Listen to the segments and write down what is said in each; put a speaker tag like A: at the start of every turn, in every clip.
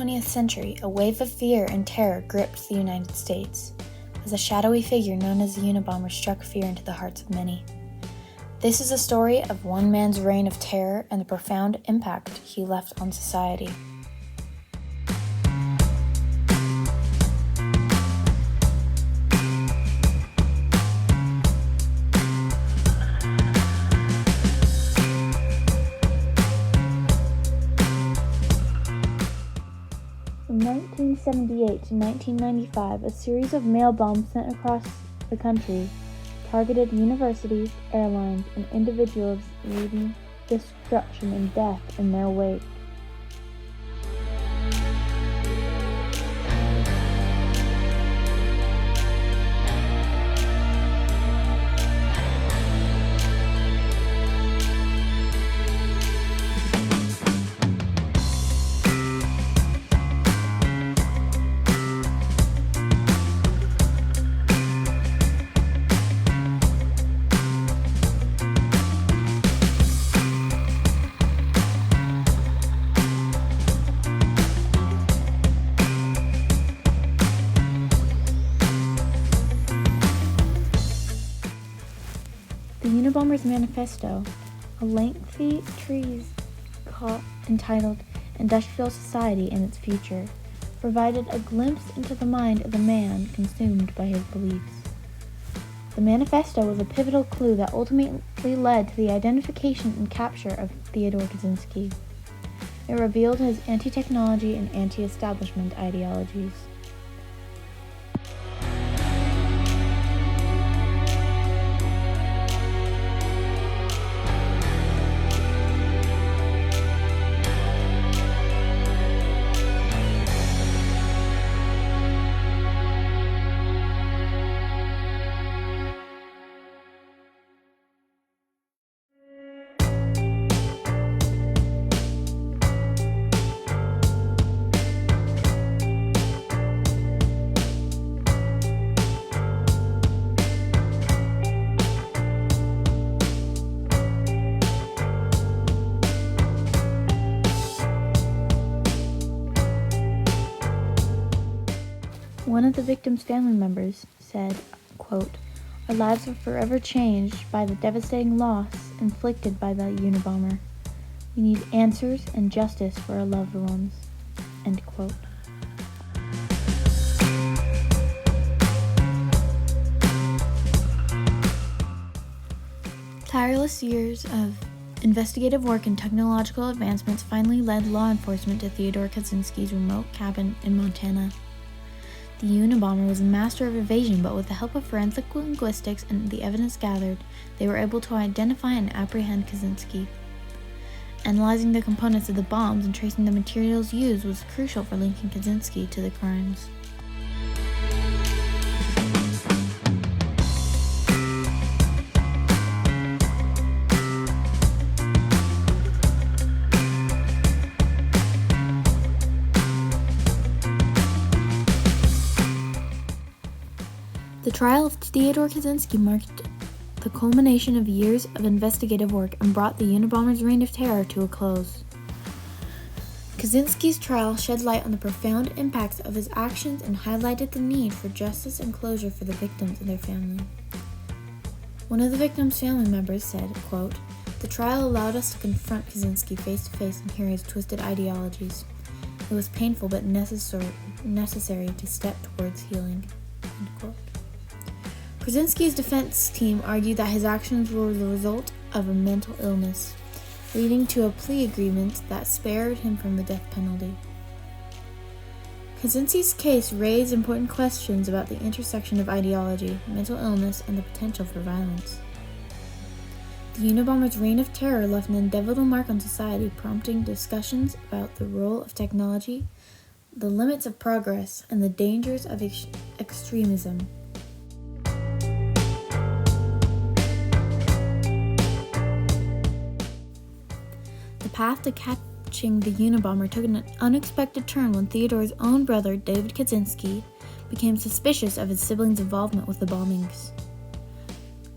A: 20th century, a wave of fear and terror gripped the United States, as a shadowy figure known as the Unabomber struck fear into the hearts of many. This is a story of one man's reign of terror and the profound impact he left on society. From 1978 to 1995, a series of mail bombs sent across the country targeted universities, airlines, and individuals, leaving destruction and death in their wake. The Unabomber's Manifesto, a lengthy treatise entitled Industrial Society and Its Future, provided a glimpse into the mind of the man consumed by his beliefs. The manifesto was a pivotal clue that ultimately led to the identification and capture of Theodore Kaczynski. It revealed his anti-technology and anti-establishment ideologies. One of the victim's family members said, quote, "Our lives were forever changed by the devastating loss inflicted by the Unabomber. We need answers and justice for our loved ones." End quote. Tireless years of investigative work and technological advancements finally led law enforcement to Theodore Kaczynski's remote cabin in Montana. The Unabomber was a master of evasion, but with the help of forensic linguistics and the evidence gathered, they were able to identify and apprehend Kaczynski. Analyzing the components of the bombs and tracing the materials used was crucial for linking Kaczynski to the crimes. The trial of Theodore Kaczynski marked the culmination of years of investigative work and brought the Unabomber's reign of terror to a close. Kaczynski's trial shed light on the profound impacts of his actions and highlighted the need for justice and closure for the victims and their family. One of the victims' family members said, quote, "The trial allowed us to confront Kaczynski face to face and hear his twisted ideologies. It was painful but necessary to step towards healing." End quote. Kaczynski's defense team argued that his actions were the result of a mental illness, leading to a plea agreement that spared him from the death penalty. Kaczynski's case raised important questions about the intersection of ideology, mental illness, and the potential for violence. The Unabomber's reign of terror left an indelible mark on society, prompting discussions about the role of technology, the limits of progress, and the dangers of extremism. The path to catching the Unabomber took an unexpected turn when Theodore's own brother, David Kaczynski, became suspicious of his siblings' involvement with the bombings.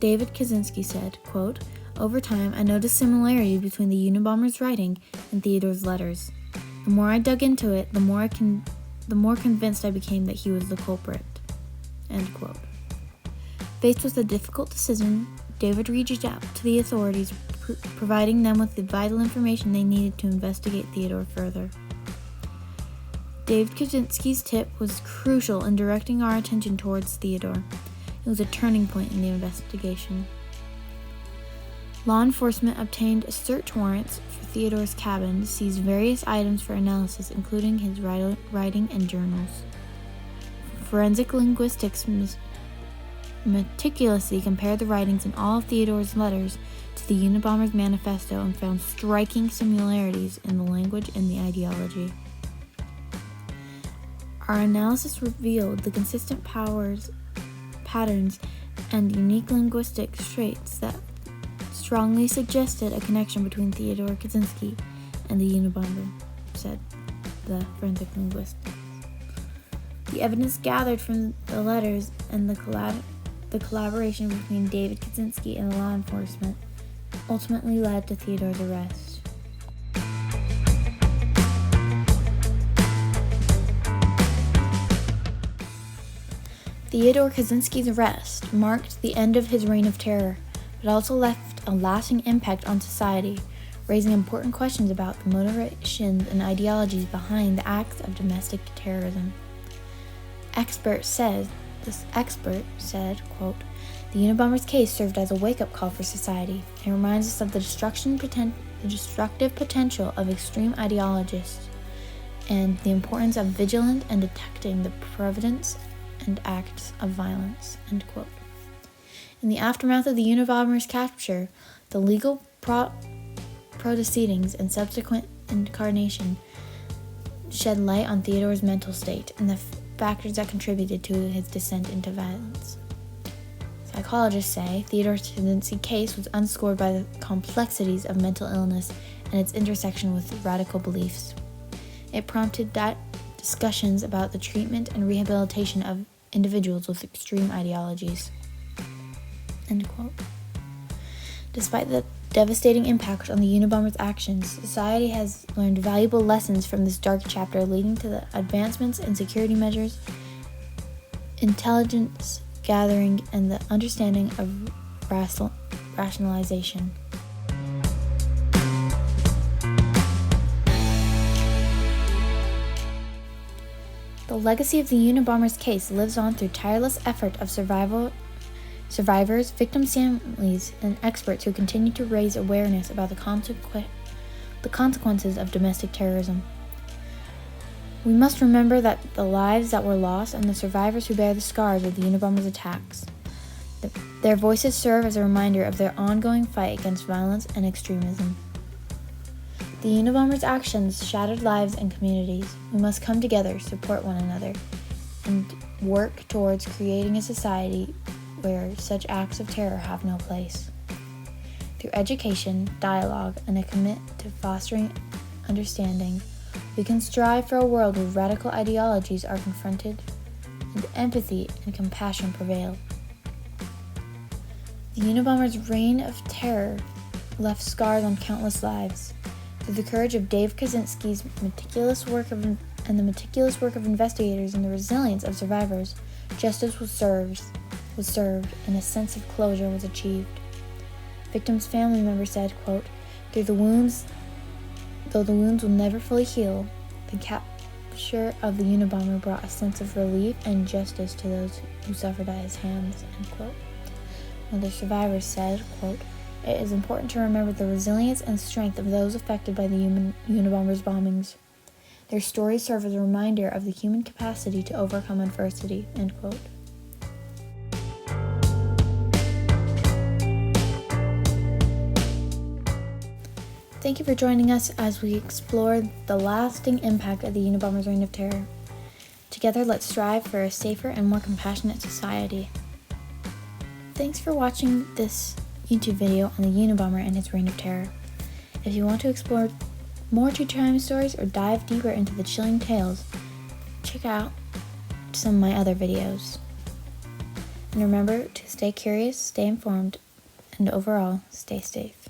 A: David Kaczynski said, quote, "Over time, I noticed similarity between the Unabomber's writing and Theodore's letters. The more I dug into it, the more convinced I became that he was the culprit." End quote. Faced with a difficult decision, David reached out to the authorities, providing them with the vital information they needed to investigate Theodore further. David Kaczynski's tip was crucial in directing our attention towards Theodore. It was a turning point in the investigation. Law enforcement obtained a search warrant for Theodore's cabin to seize various items for analysis, including his writing and journals. Forensic linguistics meticulously compared the writings in all of Theodore's letters to the Unabomber's manifesto and found striking similarities in the language and the ideology. Our analysis revealed the consistent patterns, and unique linguistic traits that strongly suggested a connection between Theodore Kaczynski and the Unabomber, said the forensic linguist. The evidence gathered from the letters and the collaboration between David Kaczynski and law enforcement ultimately led to Theodore's arrest. Theodore Kaczynski's arrest marked the end of his reign of terror, but also left a lasting impact on society, raising important questions about the motivations and ideologies behind the acts of domestic terrorism. This expert said, quote, "The Unabomber's case served as a wake-up call for society. It reminds us of the destructive potential of extreme ideologists and the importance of vigilant and detecting the prevalence and acts of violence." End quote. In the aftermath of the Unabomber's capture, the legal proceedings and subsequent incarnation shed light on Theodore's mental state and the factors that contributed to his descent into violence. Psychologists say Theodore Kaczynski's case was underscored by the complexities of mental illness and its intersection with radical beliefs. It prompted discussions about the treatment and rehabilitation of individuals with extreme ideologies. End quote. Despite the devastating impact on the Unabomber's actions, society has learned valuable lessons from this dark chapter, leading to the advancements in security measures, intelligence gathering, and the understanding of rationalization. The legacy of the Unabomber's case lives on through tireless effort of survivors, victims' families, and experts who continue to raise awareness about the consequences of domestic terrorism. We must remember that the lives that were lost and the survivors who bear the scars of the Unabomber's attacks. Their voices serve as a reminder of their ongoing fight against violence and extremism. The Unabomber's actions shattered lives and communities. We must come together, support one another, and work towards creating a society where such acts of terror have no place. Through education, dialogue, and a commitment to fostering understanding, we can strive for a world where radical ideologies are confronted and empathy and compassion prevail. The Unabomber's reign of terror left scars on countless lives. Through the courage of Dave Kaczynski's meticulous work of investigators and the resilience of survivors, justice was served, and a sense of closure was achieved. Victims' family members said, quote, though the wounds will never fully heal, the capture of the Unabomber brought a sense of relief and justice to those who suffered at his hands," end quote. Another survivor said, quote, "It is important to remember the resilience and strength of those affected by the Unabomber's bombings. Their stories serve as a reminder of the human capacity to overcome adversity," end quote. Thank you for joining us as we explore the lasting impact of the Unabomber's reign of terror. Together, let's strive for a safer and more compassionate society. Thanks for watching this YouTube video on the Unabomber and his reign of terror. If you want to explore more true crime stories or dive deeper into the chilling tales, check out some of my other videos. And remember to stay curious, stay informed, and overall, stay safe.